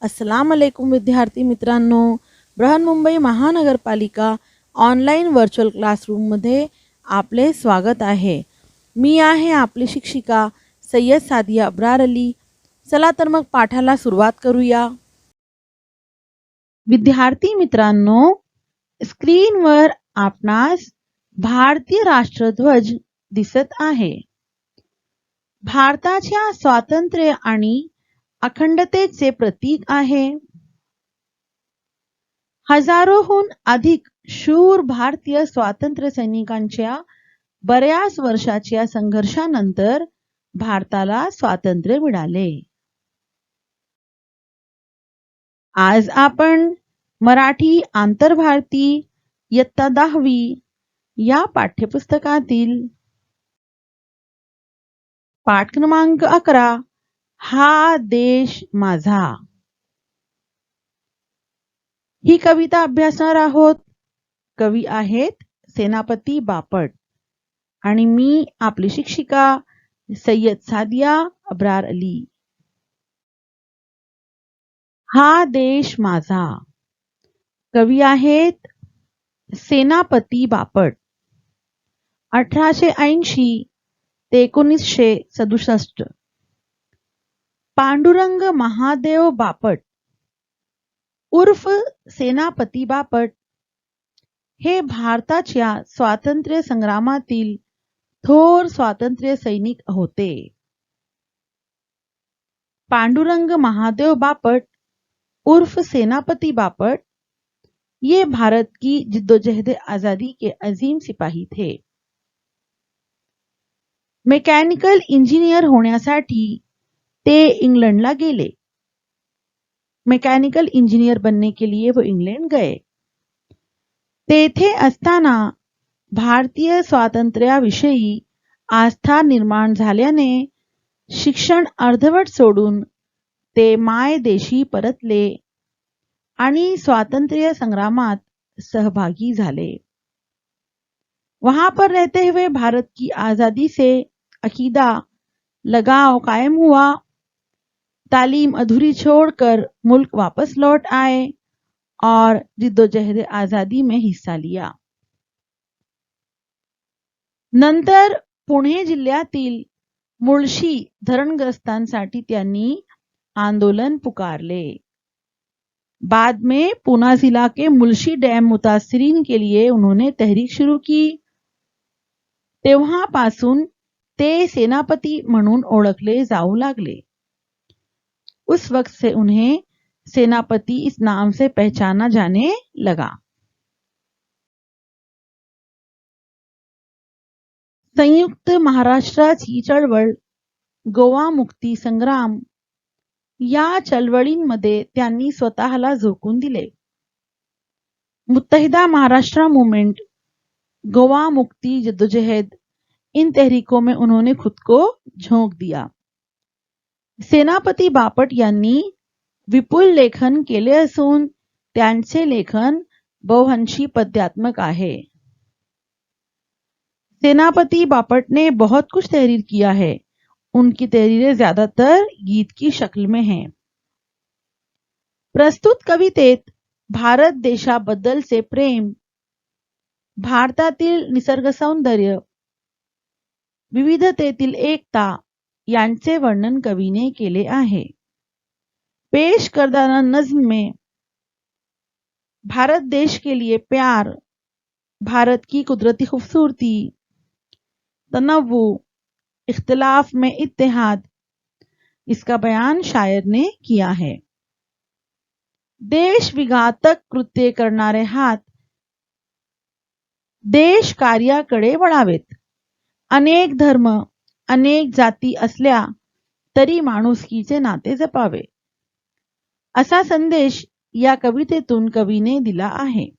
अस्सलाम वालेकुम विद्यार्थी मित्रांनो, बृहन्मुंबई महानगरपालिका ऑनलाईन व्हर्च्युअल क्लासरूममध्ये आपले स्वागत आहे. मी आहे आपली शिक्षिका सय्यद सादिया अब्रार अली. चला तर मग पाठाला सुरुवात करूया. विद्यार्थी मित्रांनो, स्क्रीनवर आपणास भारतीय राष्ट्रध्वज दिसत आहे. भारताच्या स्वातंत्र्य आणि अखंडतेचे प्रतीक आहे. हजारोहून अधिक शूर भारतीय स्वातंत्र्य सैनिकांच्या बऱ्याच वर्षाच्या संघर्षानंतर भारताला स्वातंत्र्य मिळाले. आज आपण मराठी आंतरभारती इयत्ता 10वी या पाठ्यपुस्तकातील पाठ क्रमांक 11 हा देश माझा ही कविता अभ्यासणार आहोत. कवी आहेत सेनापती बापट आणि मी आपली शिक्षिका सय्यद सादिया अब्रार अली. हा देश माझा. कवी आहेत सेनापती बापट. 1880 ते 1967. पांडुरंग महादेव बापट उर्फ सेनापती बापट हे भारताच्या स्वातंत्र्य संग्रामातील थोर स्वातंत्र्य सैनिक होते. पांडुरंग महादेव बापट उर्फ सेनापती बापट ये भारत की जिद्दोजहद आजादी के अजीम सिपाही थे. मेकॅनिकल इंजिनियर होण्यासाठी ते इंग्लंडला गेले. मैकेनिकल इंजीनियर बनने के लिए वो इंग्लैंड गए. तेथे असताना भारतीय स्वातंत्र्याविषयी आस्था निर्माण झाल्याने शिक्षण अर्धवट सोडून ते मायदेशी परतले आणि स्वातंत्र्य संग्रामात सहभागी झाले. वहां पर रहते हुए भारत की आजादी से अकीदा लगाव कायम हुआ. तालीम अधूरी छोड़कर मुल्क वापस लौट आए और जिद्दोजहद आजादी में हिस्सा लिया. नंतर पुणे जिल्ह्यातील मुळशी धरणग्रस्तांसाठी त्यांनी आंदोलन पुकारले. बाद में पूना जिला के मुळशी डैम मुतासिरीन के लिए उन्होंने तहरीक शुरू की. तेव्हापासून ते सेनापती म्हणून ओळखले जाऊ लागले. उस वक्त से उन्हें सेनापति इस नाम से पहचाना जाने लगा. संयुक्त महाराष्ट्राची चळवळ, गोवा मुक्ती संग्राम या चळवळींमध्ये त्यांनी स्वतःला झोकून दिले. मुत्तहिदा महाराष्ट्र मूवमेंट, गोवा मुक्ती जद्दोजहद इन तहरीकों में उन्होंने खुद को झोंक दिया. सेनापती बापट यांनी विपुल लेखन केले असून त्यांचे लेखन बहुअंशी पद्यात्मक आहे. सेनापति बापट ने बहुत कुछ तहरीर किया है. उनकी तहरीरें ज्यादातर गीत की शक्ल में हैं. प्रस्तुत कवितेत भारत देशाबद्दलचे प्रेम, भारतातील निसर्ग सौंदर्य, विविधतेतील एकता यांचे वर्णन कवीने केले आहे. पेश करदाना नज्म में भारत देश के लिए प्यार, भारत की कुदरती खूबसूरती, तनव्वु, इख्तिलाफ में इत्तेहाद इसका बयान शायर ने किया है. देश विघातक कृत्ये करणारे हात देश कार्याकडे वळावेत. अनेक धर्म, अनेक जाती असल्या तरी माणुसकीचे नाते जपावे, असा संदेश या कवितेतून कवीने दिला आहे.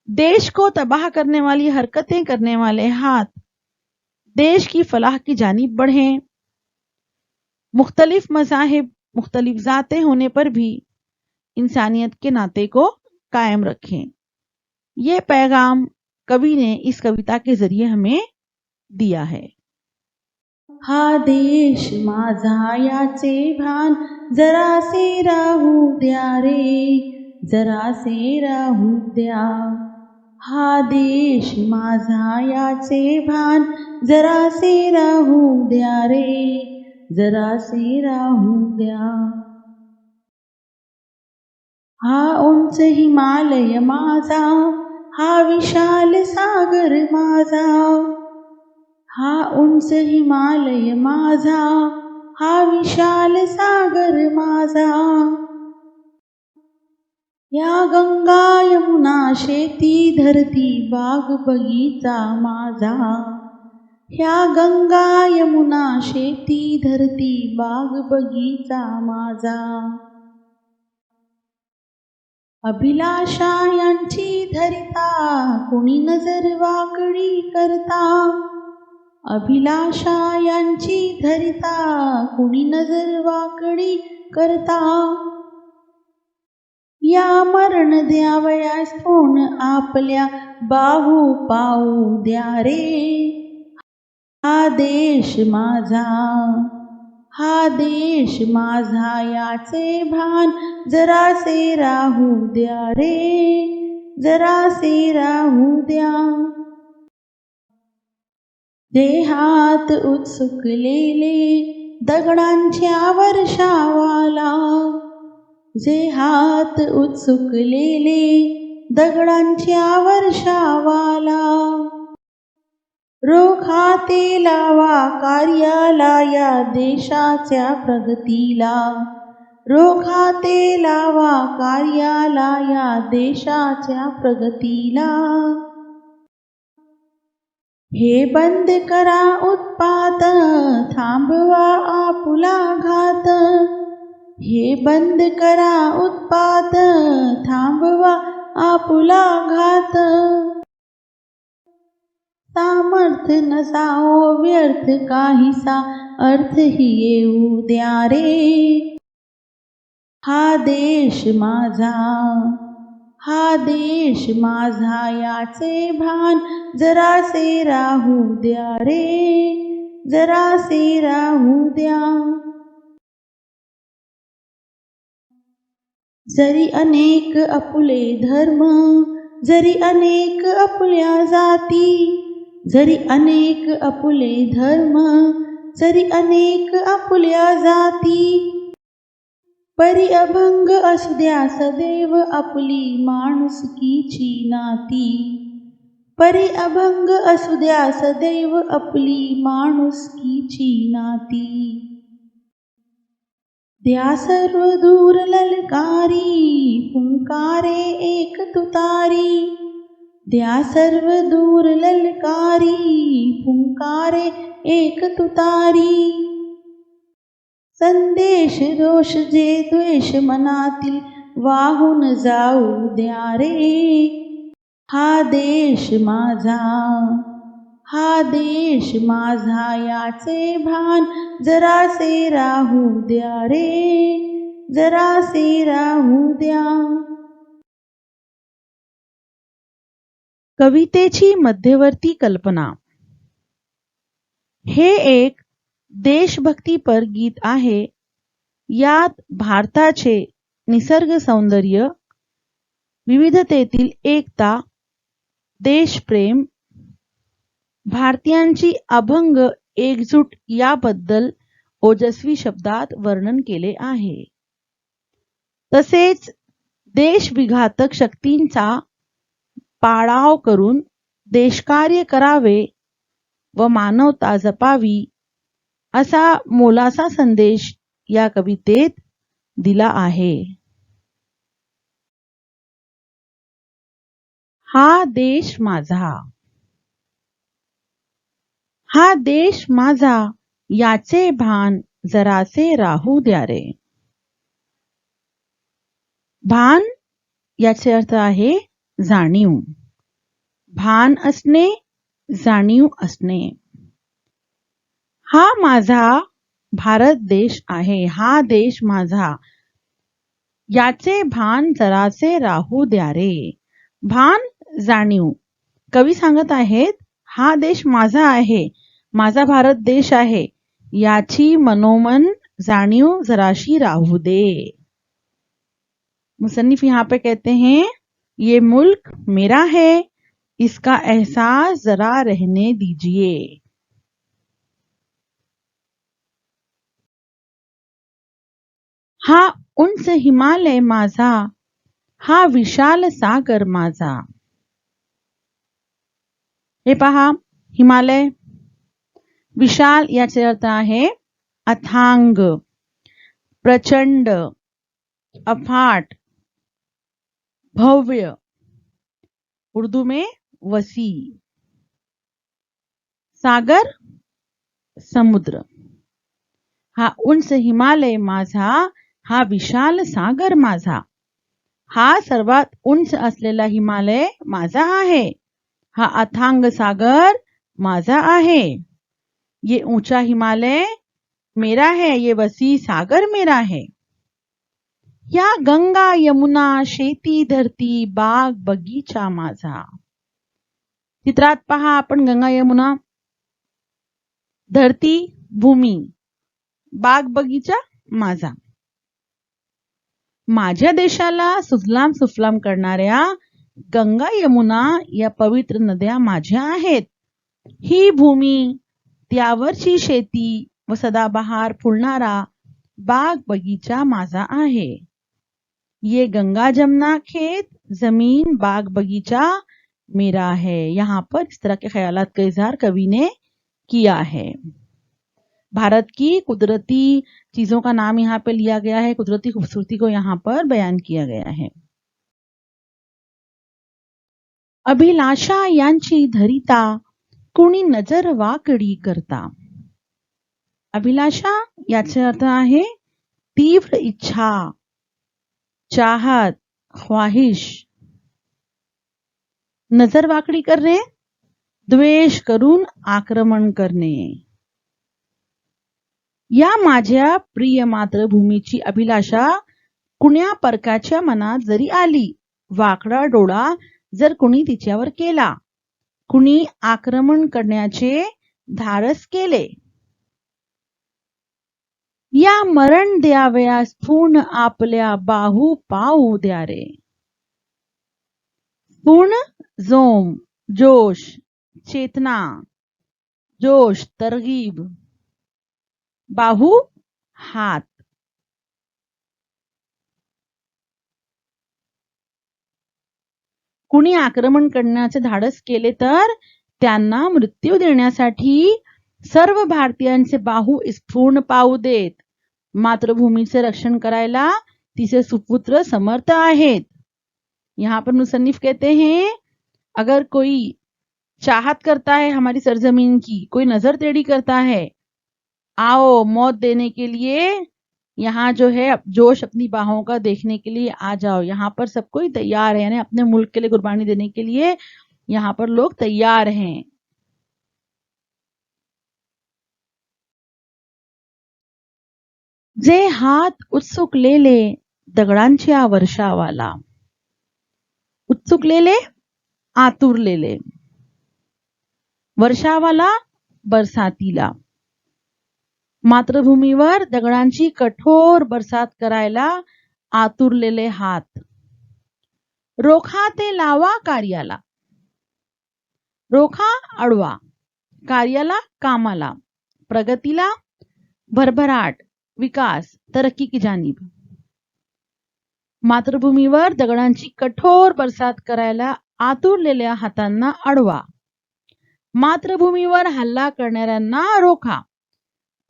देश को तबाह करने वाली हरकतें करने वाले हाथ देश की फलाह की जानिब बढ़ें. मुख्तलिफ मज़ाहिब, मुख्तलिफ जातें होने पर भी इंसानियत के नाते को कायम रखें. ये पैगाम कवि ने इस कविता के जरिए हमें दिया है. हा देश माझा याचे भान जरासे राहू द्या रे, जरासे राहू द्या. हा देश माझा याचे भान जरासे राहू द्या रे, जरासे राहू द्या. हा उंच हिमालय माझा, हा विशाल सागर माझा. हा उंच हिमालय माझा, हा विशाल सागर माझा. या गंगा यमुना शेती धरती बाग बगीचा माझा. ह्या गंगा यमुना शेती धरती बाग बगीचा माझा. अभिलाषा यांची धरिता कुणी नजर वाकडी करता. अभिलाषा यांची धरिता कुणी नजर वाकडी करता. या मरण द्यावयास तोंड आपल्या बाहू पाहू द्या रे. हा देश माझा, हा देश माझा याचे भान जरासे राहू द्या रे, जरासे राहू द्या. देहात उत्सुकलेले दगडांच्या वर्षावाला. देहात उत्सुकलेले दगडांच्या वर्षावाला. रोखाते लावा कार्याला या देशाच्या प्रगतीला. रोखाते लावा कार्याला या देशाच्या प्रगतीला. हे बंद करा उत्पात थांबवा आपुला घात. हे बंद करा उत्पात थांबवा आपुला घात. सामर्थ्य नसाओ व्यर्थ काहीसा अर्थही येऊ द्या रे. हा देश माझा, हा देश माझा याचे भान जरासे राहू द्या रे, जरासे राहू द्या. जरी अनेक आपुले धर्म, जरी अनेक आपुल्या जाती. जरी अनेक आपुले धर्म, जरी अनेक आपुल्या जाती. परी अभंग असू द्या सदैव आपली माणुसकीची नाती. परी अभंग असू द्या सदैव आपली माणुसकीची नाती. द्या सर्व दूर ललकारी फुंकारे एक तुतारी. द्या सर्व दूर ललकारी फुंकारे एक तुतारी. संदेश रोष जे द्वेष मनातील वाहून जाऊ द्या रे. हा देश माझा, हा देश माझा याचे भान जरासे राहू द्या रे, जरासे राहू द्या. कवितेची मध्यवर्ती कल्पना. हे एक देशभक्तीपर गीत आहे. यात भारताचे निसर्ग सौंदर्य, विविधतेतील एकता, देशप्रेम, भारतीयांची अभंग एकजूट याबद्दल ओजस्वी शब्दात वर्णन केले आहे. तसेच देशविघातक शक्तींचा पाडाव करून देशकार्य करावे व मानवता जपावी असा मोलाचा संदेश या कवितेत दिला आहे. हा देश माझा, हा देश माझा याचे भान जरासे राहू द्या रे. भान याचे अर्थ आहे जाणीव. भान असणे, जाणीव असणे. हा माझा भारत देश आहे. हा देश माझा याचे भान जरासे राहू द्या रे. भान, जाणीव. कवी सांगत आहेत हा देश माझा आहे, माझा भारत देश आहे, याची मनोमन जाणीव जराशी राहू दे। मुसन्निफ यहाँ पे कहते हैं ये मुल्क मेरा है, इसका एहसास जरा रहने दीजिए। हा उंच हिमालय माझा, हा विशाल सागर माझा। हे पहा, हिमालय विशाल याचे अर्थ आहे अथांग, प्रचंड, अफाट, भव्य, उर्दू में वसी। सागर समुद्र। हा उंच हिमालय माझा, हा विशाल सागर माझा। हा सर्वात उंच असलेला हिमालय माझा आहे, हा अथांग सागर माझा आहे। ये ऊंचा हिमालय मेरा है, ये वसी सागर मेरा है। या गंगा यमुना शेती धरती बाग बगीचा माझा। चित्रात पहा आपण गंगा यमुना, धरती भूमी, बाग बगीचा माझा। माझ्या देशाला सुफलाम सुफलाम करणाऱ्या गंगा यमुना या पवित्र नद्या माझ्या आहेत। ही भूमी, त्यावरची शेती व सदाबहार फुलणारा बाग बगीचा माझा आहे। ये गंगा जमुना खेत जमीन बाग बगीचा मेरा है। यहाँ पर इस तरह के ख्यालात का इजहार कवि ने किया है। भारत की कुदरती चीजों का नाम यहाँ पे लिया गया है, कुदरती खूबसूरती को यहाँ पर बयान किया गया है। अभिलाषा यांची धरिता कुणी नजर वाकडी करता। अभिलाषा याचे अर्थ आहे तीव्र इच्छा, चाहत, ख्वाहिश। नजर वाकडी करणे, द्वेष करून आक्रमण करणे। या माझ्या प्रिय मातृभूमीची अभिलाषा कुण्या परकाच्या मनात जरी आली, वाकडा डोळा जर कुणी तिच्यावर केला, कुणी आक्रमण करण्याचे धाडस केले, या मरण द्यावयास पूर्ण आपल्या बाहू पाहू द्या रे। पूर्ण जोम, जोश, चेतना, जोश, तरगीब, बाहू हात। कुणी आक्रमण करण्याचे धाडस केले तर त्यांना मृत्यू देण्यासाठी सर्व भारतीयांचे बाहू स्फूर्ण पाहू देत। मातृभूमीचे रक्षण करायला तिचे सुपुत्र समर्थ आहेत। यहाँ पर मुसन्निफ कहते हैं अगर कोई चाहत करता है हमारी सरजमीन की, कोई नजर टेढ़ी करता है, आओ मौत देने के लिए यहाँ जो है जोश अपनी बाहों का देखने के लिए आ जाओ। यहाँ पर सब कोई तैयार है, यानी अपने मुल्क के लिए कुर्बानी देने के लिए यहाँ पर लोग तैयार हैं। जे हात उत्सुकलेले दगडांच्या वर्षावाला। उत्सुकलेले आतुरलेले, वर्षावाला बरसातीला। मातृभूमीवर दगडांची कठोर बरसात करायला आतुरलेले हात। रोखा ते लावा कार्याला। रोखा अडवा, कार्याला कामाला, प्रगतीला, भरभराट, विकास, तरक्की की जानिब। मातृभूमीवर दगडांची कठोर बरसात करायला आतुरलेल्या हातांना अडवा, मातृभूमीवर हल्ला करणाऱ्यांना रोखा।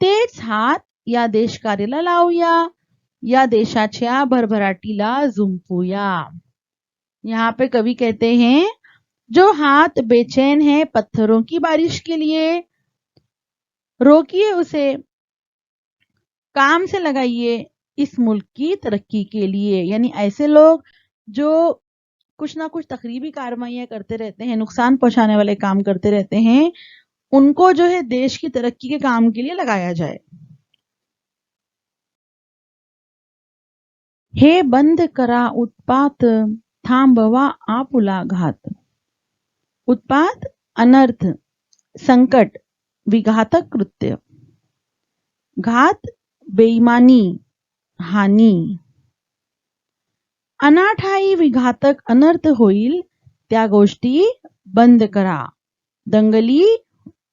तेच हात या देश कार्याला लावूया, या देशाच्या भरभराटीला जुंपूया। यहाँ पे कवि कहते हैं जो हाथ बेचैन है पत्थरों की बारिश के लिए, रोकिए उसे, काम से लगाइए इस मुल्क की तरक्की के लिए। यानी ऐसे लोग जो कुछ ना कुछ तकरीबी कार्रवाइयां करते रहते हैं, नुकसान पहुंचाने वाले काम करते रहते हैं, उनको जो है देश की तरक्की के काम के लिए लगाया जाए। हे बंद करा उत्पात, थांबवा आपुला घात। उत्पात, अनर्थ, संकट, विघातक कृत्य। घात, बेईमानी, हानी. अनाठायी विघातक अनर्थ होईल त्या गोष्टी बंद करा. दंगली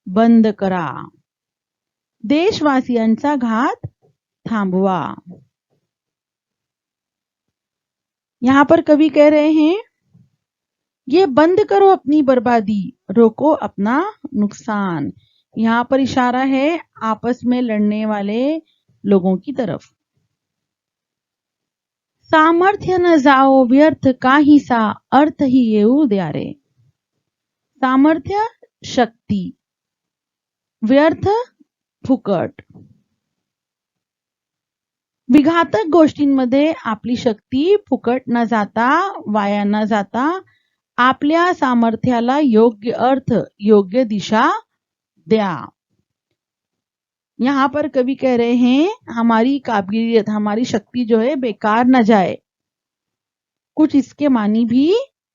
बंद करा. देशवासियांचा घात थांबवा. यहाँ पर कवि कह रहे हैं, ये बंद करो अपनी बर्बादी, रोको अपना नुकसान. यहाँ पर इशारा है आपस में लड़ने वाले लोगों की तरफ. सामर्थ्य न जाओ व्यर्थ काहीसा, अर्थ ही येऊ द्या रे. सामर्थ्य शक्ती, व्यर्थ फुकट. विघातक गोष्टींमध्ये आपली शक्ती फुकट न जाता, वाया न जाता, आपल्या सामर्थ्याला योग्य अर्थ, योग्य दिशा द्या. यहाँ पर कवि कह रहे हैं हमारी काबिलियत, हमारी शक्ति जो है बेकार न जाए, कुछ इसके मानी भी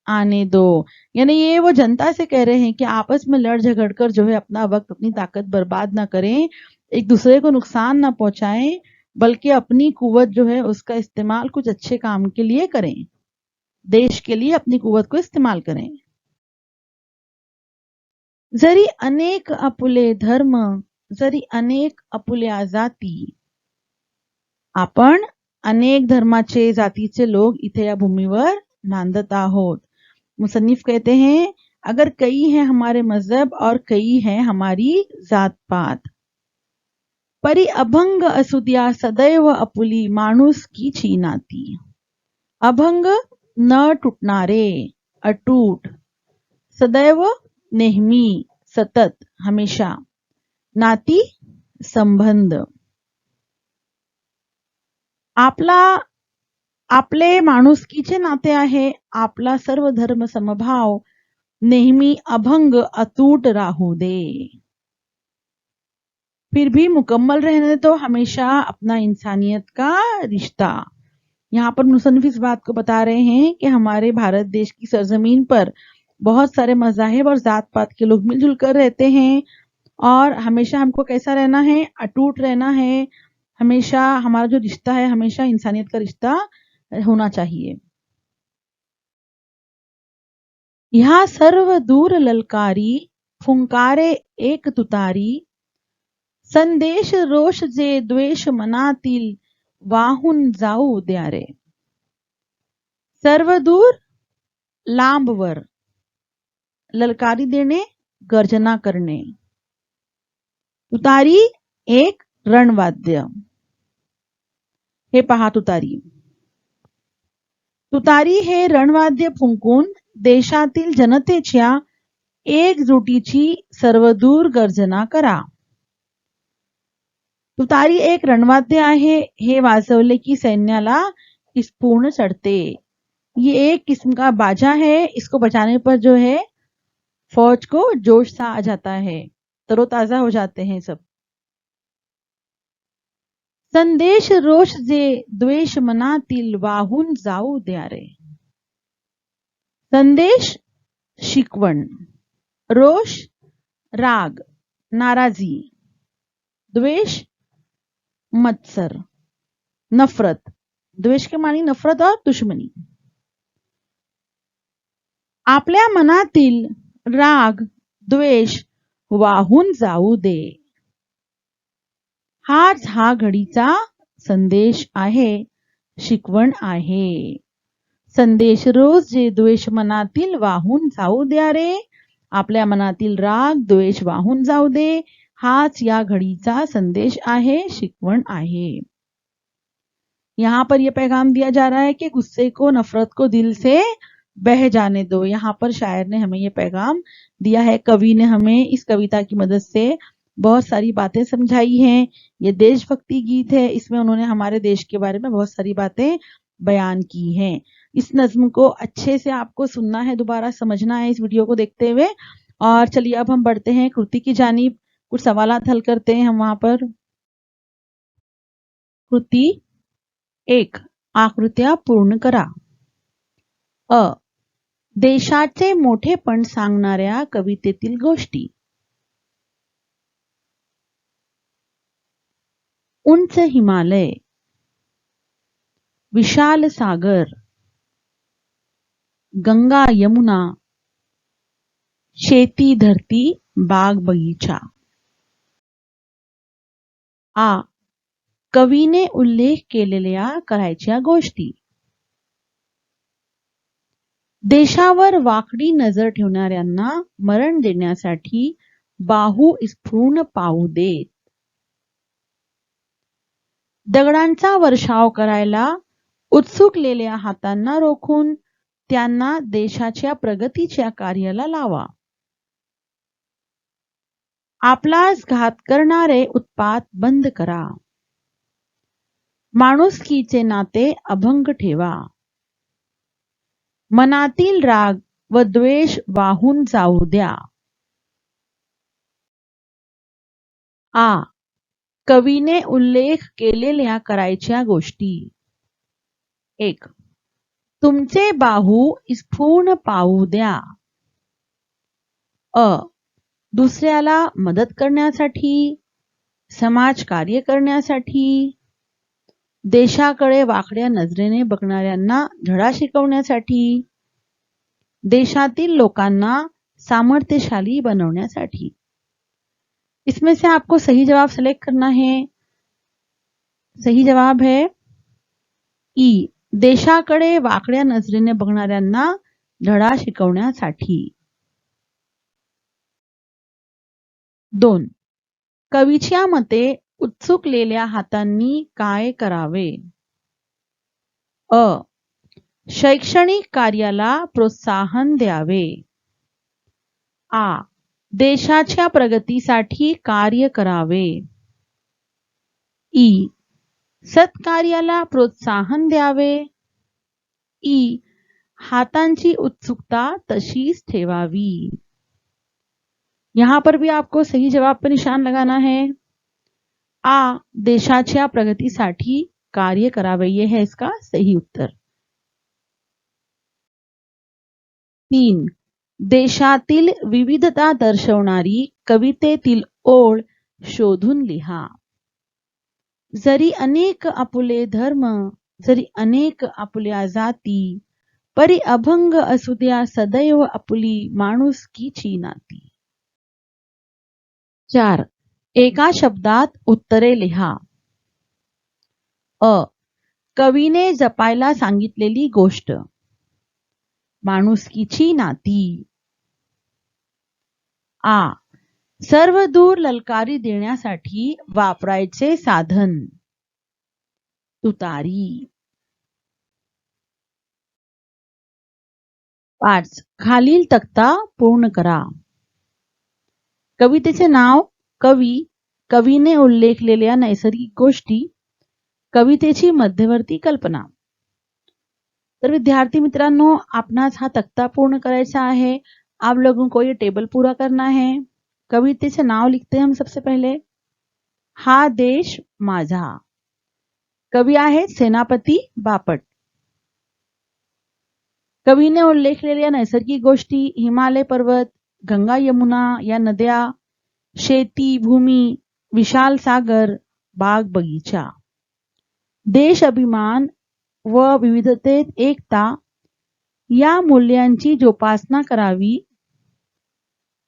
आने दो. यानी ये वो जनता से कह रहे हैं कि आपस में लड़ झगड़ कर जो है अपना वक्त, अपनी ताकत बर्बाद ना करें, एक दूसरे को नुकसान ना पहुंचाएं, बल्कि अपनी कुवत जो है उसका इस्तेमाल कुछ अच्छे काम के लिए करें. देश के लिए अपनी कुवत को इस्तेमाल करें. जरी अनेक आपुले धर्म, जरी अनेक आपुल्या जाती. आपण अनेक धर्माचे, जातीचे लोग इथे या भूमीवर नांदत आहोत. मुसन्निफ कहते हैं अगर कई हैं हमारे मजहब और कई हैं हमारी जात पात, परी अभंग असुद्या सदैव आपुली माणूस की नाती. अभंग न तुटणारे, अटूट. सदैव नेहमी, सतत, हमेशा. नाती संबंध. आपले माणुसकीचे नाते आहे. आपला सर्व धर्म समभाव नेहमी अभंग अतूट राहू दे. फिर भी मुकम्मल रहने दो हमेशा अपना इंसानियत का रिश्ता. यहाँ पर मुसन्निफ इस बात को बता रहे हैं कि हमारे भारत देश की सरजमीन पर बहुत सारे मज़ाहिब और जात पात के लोग मिलजुल कर रहते हैं, और हमेशा हमको कैसा रहना है, अटूट रहना है. हमेशा हमारा जो रिश्ता है हमेशा इंसानियत का रिश्ता होना चाहिए. ह्या सर्व दूर ललकारी, फुंकारे एक तुतारी. संदेश रोष जे द्वेष मनातील, वाहून जाऊ द्या रे. सर्व दूर, लांबवर. ललकारी देणे, गर्जना करणे. तुतारी एक रणवाद्य. हे पहा तुतारी. तुतारी हे रणवाद्य फुंकून देशातील जनतेच्या एकजुटीची सर्वदूर गर्जना करा. तुतारी एक रणवाद्य आहे. हे वाजवले की सैन्याला स्फूर्ण चढ़ते. ये एक किस्म का बाजा है. इसको बजाने पर जो है फौज को जोश सा आ जाता है, तरोताजा हो जाते हैं सब. संदेश रोष जे द्वेष मनातील, वाहून जाऊ द्या रे. संदेश शिकवण, रोष राग, नाराजी, द्वेष मत्सर, नफरत. द्वेष के मानी नफरत और दुश्मनी. आपल्या मनातील राग, द्वेष वाहून जाऊ दे. हाच हा घडीचा संदेश आहे, शिकवण आहे. संदेश रोज जे द्वेष मनातील वाहून जाऊ द्या रे. आपल्या मनातील राग, द्वेष वाहून जाऊ दे. हाच या घड़ीचा संदेश आहे, शिकवण आहे. यहाँ पर यह पैगाम दिया जा रहा है कि गुस्से को, नफरत को दिल से बह जाने दो. यहाँ पर शायर ने हमें यह पैगाम दिया है. कवि ने हमें इस कविता की मदद से बहुत सारी बातें समझाई हैं. ये देशभक्ति गीत है. इसमें उन्होंने हमारे देश के बारे में बहुत सारी बातें बयान की हैं. इस नज्म को अच्छे से आपको सुनना है, दोबारा समझना है इस वीडियो को देखते हुए. और चलिए अब हम बढ़ते हैं कृति की जानिब. कुछ सवालात हल करते हैं हम वहां पर. कृति 1. आकृत्या पूर्ण करा. अ. देशाचे मोठेपण सांगणाऱ्या कवितेतील गोष्टी. उंच हिमालय, विशाल सागर, गंगा यमुना, शेती धरती, बाग बगीचा. आ. कवीने उल्लेख केलेल्या करायच्या गोष्टी. देशावर वाकडी नजर ठेवणाऱ्यांना मरण देण्यासाठी बाहू स्फुरण पाहू देत. दगडांचा वर्षाव करायला उत्सुकलेल्या हातांना रोखून त्यांना देशाच्या प्रगतीच्या कार्याला लावा. आपलाच घात करणारे उत्पात बंद करा. माणुसकीचे नाते अभंग ठेवा. मनातील राग व द्वेष वाहून जाऊ द्या. आ. कवीने उल्लेख केलेल्या करायच्या गोष्टी. 1. तुमचे बाहू स्फुरण पाहू द्या. अ. दुसऱ्याला मदत करण्यासाठी, समाजकार्य करण्यासाठी, देशाकडे वाकड्या नजरेने बघणाऱ्यांना धडा शिकवण्यासाठी, देशातील लोकांना सामर्थ्यशाली बनवण्यासाठी. इसमें से आपको सही जवाब सेलेक्ट करना है. सही जवाब है ई. देशाकडे वाकड्या नजरेने बघणाऱ्यांना धडा शिकवण्यासाठी. 2. कवीच्या मते उत्सुकलेल्या हातांनी काय करावे. अ. शैक्षणिक कार्याला प्रोत्साहन द्यावे. आ. देशाच्या प्रगतीसाठी कार्य करावे. ई. सत्कार्याला प्रोत्साहन द्यावे. ई. हाथांची उत्सुकता तशीच ठेवावी. यहाँ पर भी आपको सही जवाब पर निशान लगाना है. आ. देशाच्या प्रगतीसाठी कार्य करावे, ये है इसका सही उत्तर. 3. देशातील विविधता दर्शवणारी कवितेतील ओळ शोधून लिहा. जरी अनेक आपुले धर्म, जरी अनेक आपुल्या जाती, परी अभंग असू द्या सदैव आपुली माणुसकीची नाती. 4. एका शब्दात उत्तरे लिहा. अ. कवीने जपायला सांगितलेली गोष्ट. माणुसकीची नाती. आ. सर्व दूर ललकारी देण्यासाठी वापरायचे साधन. तुतारी. 5. खालील तक्ता पूर्ण करा. कवितेचे नाव, कवी, कवीने उल्लेखलेल्या नैसर्गिक गोष्टी, कवितेची मध्यवर्ती कल्पना. तर विद्यार्थी मित्रांनो, आपणास हा तख्ता पूर्ण करायचा है. आप लोगों को ये टेबल पूरा करना है. कवितेचे नाव लिखते हैं हम सबसे पहले. हा देश माझा. कवी आहेत सेनापती बापट. कवीने उल्लेखलेल्या नैसर्गिक गोष्टी, हिमालय पर्वत, गंगा यमुना या नद्या, शेती भूमी, विशाल सागर, बाग बगीचा. देश अभिमान व विविधतेत एकता या मूल्यांची जोपासना करावी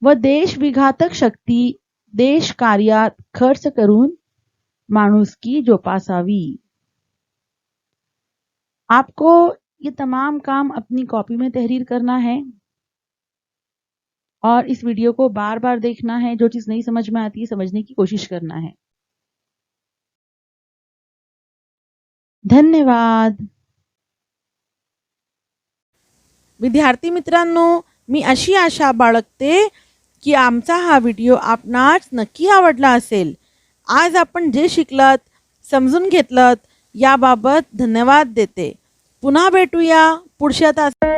व देश विघातक शक्ती देश कार्यात खर्च करून माणुसकी जोपासावी. आपको ये तमाम काम अपनी कॉपी में तहरीर करना है और इस वीडियो को बार बार देखना है. जो चीज नहीं समझ में आती है समझने की कोशिश करना है. धन्यवाद. विद्यार्थी मित्रांनो, मी अशी आशा बाळगते की आमचा हा व्हिडिओ आपणास नक्की आवडला असेल. आज आपण जे शिकलात, समजून घेतलात याबाबत धन्यवाद देते. पुन्हा भेटूया पुढच्या तासात.